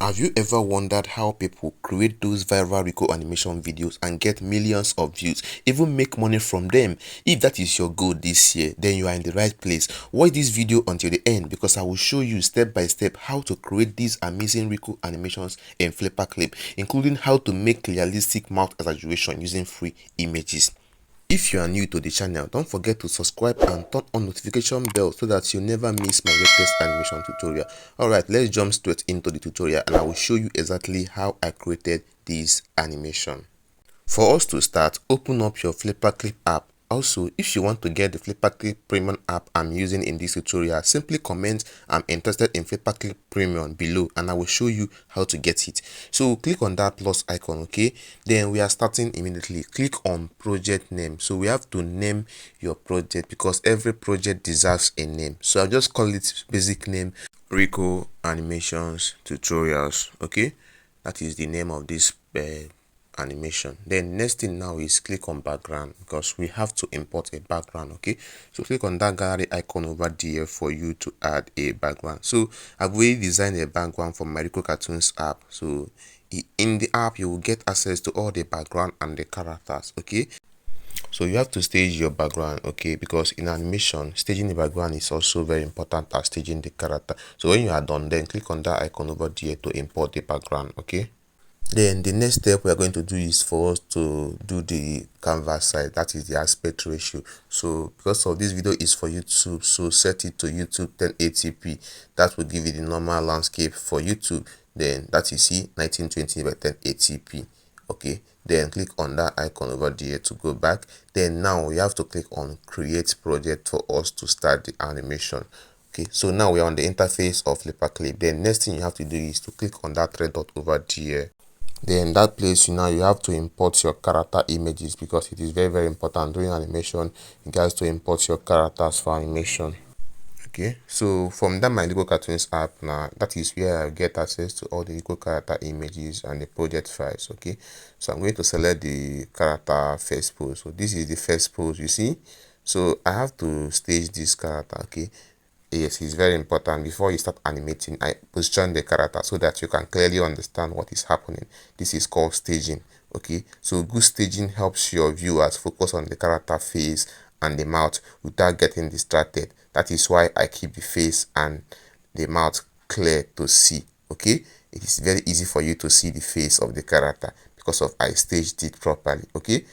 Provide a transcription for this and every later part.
Have you ever wondered how people create those viral Rico animation videos and get millions of views, even make money from them? If that is your goal this year, then you are in the right place. Watch this video until the end because I will show you step by step how to create these amazing Rico animations in FlipaClip, including how to make realistic mouth exaggeration using free images. If you are new to the channel, don't forget to subscribe and turn on notification bell so that you never miss my latest animation tutorial. Alright, let's jump straight into the tutorial and I will show you exactly how I created this animation. For us to start, open up your FlipaClip app. Also, if you want to get the FlipaClip Premium app I'm using in this tutorial, simply comment "I'm interested in FlipaClip Premium" below and I will show you how to get it. So click on that plus icon, okay? Then we are starting immediately. Click on project name. So we have to name your project because every project deserves a name. So I'll just call it basic name Rico Animations Tutorials, okay? That is the name of this animation. Then next thing now is click on background because we have to import a background, okay? So click on that gallery icon over there for you to add a background. So I've already designed a background for my Rico Cartoons app. So in the app you will get access to all the background and the characters, okay? So you have to stage your background, okay, because in animation staging the background is also very important as staging the character. So when you are done, then click on that icon over there to import the background, okay? Then the next step we are going to do is for us to do the canvas size, that is the aspect ratio. So because of this video is for YouTube, so set it to YouTube 1080p. That will give you the normal landscape for YouTube. Then that is 1920 by 1080p, okay? Then click on that icon over there to go back. Then now we have to click on create project for us to start the animation. Okay, so now we are on the interface of FlipaClip. Then next thing you have to do is to click on that red dot over there. Then that place, you have to import your character images because it is very important during animation. You guys to import your characters for animation. Okay, so from that my Lego Cartoons app, now that is where I get access to all the Lego character images and the project files. Okay, so I'm going to select the character first pose. So this is the first pose, you see. So I have to stage this character, okay. Yes, it's very important. Before you start animating, I position the character so that you can clearly understand what is happening. This is called staging, okay? So good staging helps your viewers focus on the character face and the mouth without getting distracted. That is why I keep the face and the mouth clear to see, okay? It is very easy for you to see the face of the character because of I staged it properly, okay?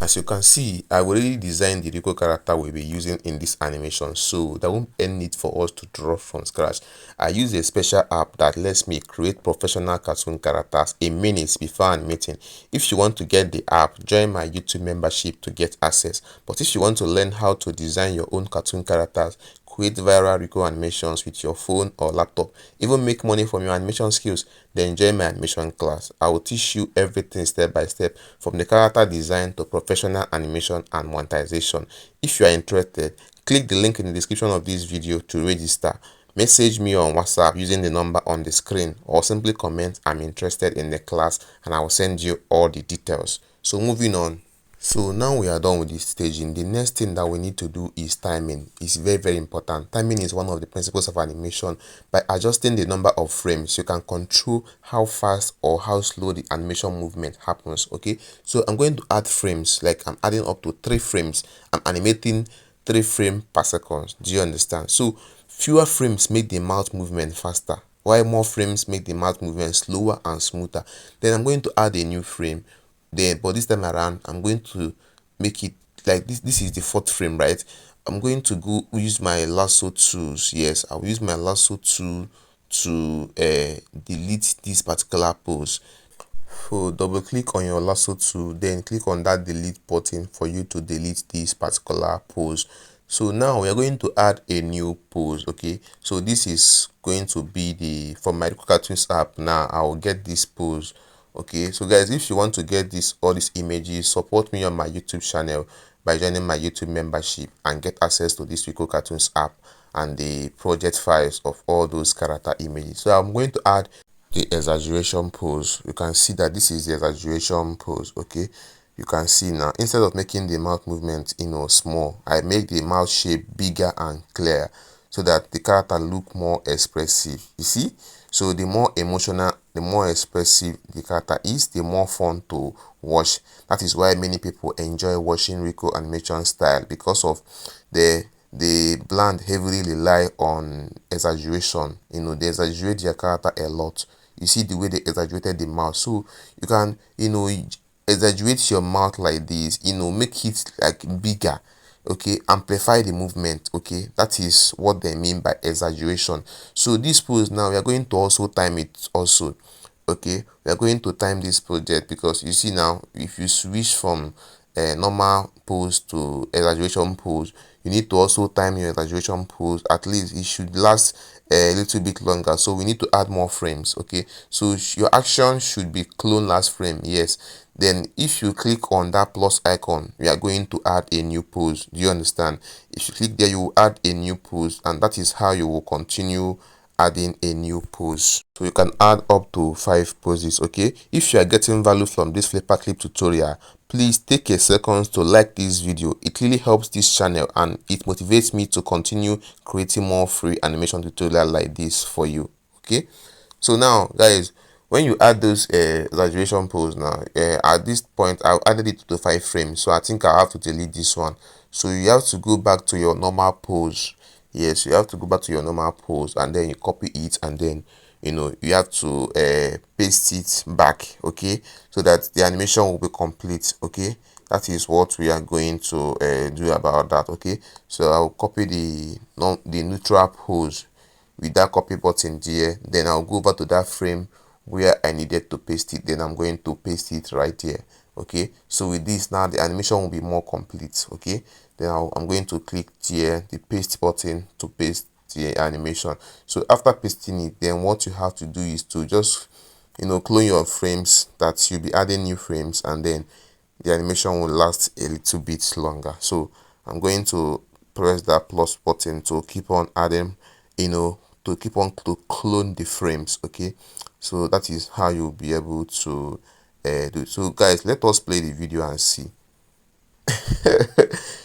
As you can see, I already designed the Rico character we'll be using in this animation, so there won't be any need for us to draw from scratch. I use a special app that lets me create professional cartoon characters in minutes before animating. If you want to get the app, join my YouTube membership to get access. But if you want to learn how to design your own cartoon characters, create viral Rico animations with your phone or laptop, even make money from your animation skills, then join my animation class. I will teach you everything step by step from the character design to professional animation and monetization. If you are interested, click the link in the description of this video to register. Message me on WhatsApp using the number on the screen or simply comment "I'm interested in the class" and I will send you all the details. So moving on. So now we are done with this staging. The next thing that we need to do is timing. It's very important. Timing is one of the principles of animation. By adjusting the number of frames, you can control how fast or how slow the animation movement happens, okay? So I'm going to add frames, like I'm adding up to 3 frames. I'm animating 3 frames per second. Do you understand? So fewer frames make the mouth movement faster, while more frames make the mouth movement slower and smoother. Then I'm going to add a new frame. Then but this time around I'm going to make it like this is the 4th frame, right? I'm going to go use my lasso tools. Yes, I'll use my lasso tool to delete this particular pose. So double click on your lasso tool, then click on that delete button for you to delete this particular pose. So now we are going to add a new pose, okay? So this is going to be the for my Rico Cartoons app. Now I will get this pose. Okay, so guys, if you want to get all these images, support me on my YouTube channel by joining my YouTube membership and get access to this Rico Cartoons app and the project files of all those character images. So I'm going to add the exaggeration pose. You can see that this is the exaggeration pose, okay? You can see now, instead of making the mouth movement small, I make the mouth shape bigger and clear so that the character look more expressive. You see, so the more emotional the more expressive the character is, the more fun to watch. That is why many people enjoy watching Rico animation style, because of the blend heavily rely on exaggeration. They exaggerate their character a lot. You see the way they exaggerated the mouth, so you can exaggerate your mouth like this, make it like bigger, okay, amplify the movement, okay. That is what they mean by exaggeration. So this pose now, we are going to also time it also, okay. We are going to time this project, because you see now, if you switch from a normal pose to exaggeration pose, you need to also time your exaggeration pose. At least it should last a little bit longer, so we need to add more frames, okay. So your action should be clone last frame, yes. Then if you click on that plus icon, we are going to add a new pose. Do you understand? If you click there, you will add a new pose, and that is how you will continue adding a new pose. So you can add up to 5 poses, okay. If you are getting value from this FlipaClip tutorial, please take a second to like this video. It really helps this channel, and it motivates me to continue creating more free animation tutorial like this for you, okay. So now guys, when you add those exaggeration pose now, at this point I've added it to 5 frames, so I think I have to delete this one. So you have to go back to your normal pose. Yes, you have to go back to your normal pose, and then you copy it, and then you have to paste it back, okay, so that the animation will be complete, okay. That is what we are going to do about that, okay. So I'll copy the neutral pose with that copy button there. Then I'll go over to that frame where I needed to paste it. Then I'm going to paste it right here, okay. So with this now, the animation will be more complete, okay. Then I'm going to click here the paste button to paste the animation. So after pasting it, then what you have to do is to just clone your frames, that you'll be adding new frames, and then the animation will last a little bit longer. So I'm going to press that plus button to keep on adding, to keep on to clone the frames, okay. So that is how you'll be able to do it. So guys, let us play the video and see.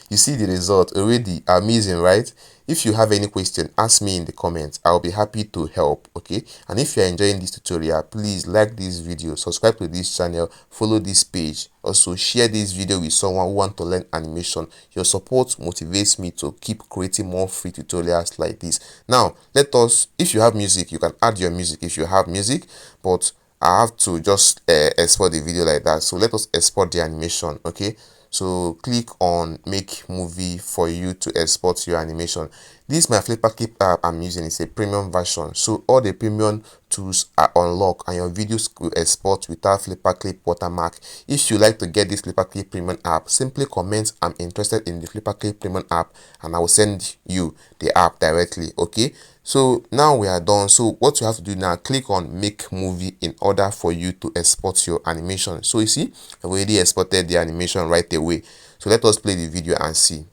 You see the result already, amazing, right? If you have any question, ask me in the comments. I'll be happy to help, okay. And if you're enjoying this tutorial, please like this video, subscribe to this channel, follow this page, also share this video with someone who wants to learn animation. Your support motivates me to keep creating more free tutorials like this. Now if you have music, you can add your music if you have music, but I have to just export the video like that. So let us export the animation, okay. So click on make movie for you to export your animation. This my FlipaClip app I'm using is a premium version, so all the premium tools are unlocked and your videos will export without FlipaClip watermark. If you like to get this FlipaClip premium app, simply comment I'm interested in the FlipaClip premium app and I will send you the app directly, okay. So now we are done. So what you have to do now, click on make movie in order for you to export your animation. So you see, I've already exported the animation right away. So let us play the video and see.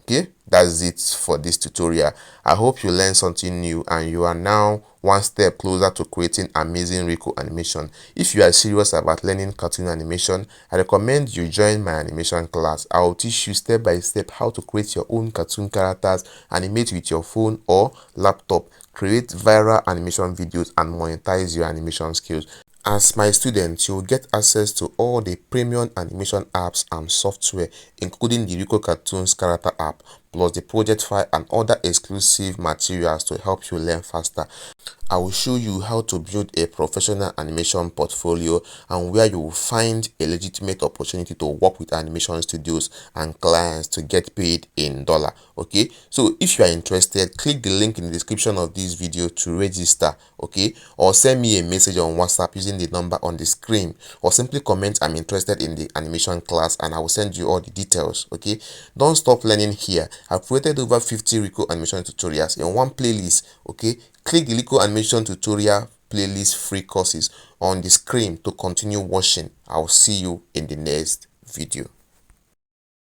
Okay, that's it for this tutorial. I hope you learned something new and you are now one step closer to creating amazing Rico animation. If you are serious about learning cartoon animation, I recommend you join my animation class. I will teach you step by step how to create your own cartoon characters, animate with your phone or laptop, create viral animation videos, and monetize your animation skills. As my student, you will get access to all the premium animation apps and software, including the Rico Cartoons Character app, plus the project file and other exclusive materials to help you learn faster. I will show you how to build a professional animation portfolio and where you will find a legitimate opportunity to work with animation studios and clients to get paid in dollar, okay. So if you are interested, click the link in the description of this video to register, okay, or send me a message on WhatsApp using the number on the screen, or simply comment I'm interested in the animation class and I will send you all the details, okay. Don't stop learning here. I've created over 50 Rico animation tutorials in one playlist, okay. Click the Rico animation tutorial playlist free courses on the screen to continue watching. I'll see you in the next video.